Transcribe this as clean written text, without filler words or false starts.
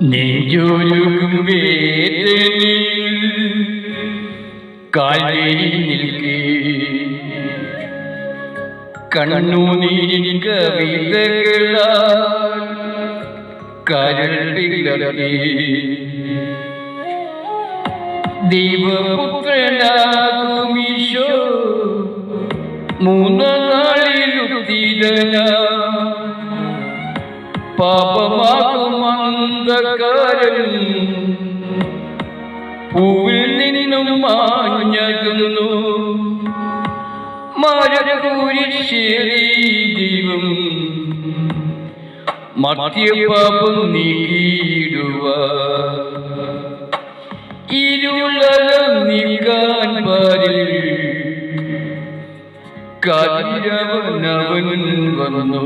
നെഞ്ചൊരുകും വേദനയിൽ കാലിൽ നിൽക്കേ കണ്ണുനീരിൻ കവിതകളാൽ കരൾ പിളർത്തി ദൈവപുത്രനാകും ഈശോ മൂന്നാം നാളിലുത്തിരനാ പാപമാകും അന്ധകാരം പൂവിൽ നിന്നും മാഞ്ഞകുന്നു. മരക്കുരിശേറി ദൈവം മധ്യപാപം നീക്കിയിടുവാൻ ഇരുളകം നീക്കാൻ പാരിൽ കാതിരവനവൻ വന്നു.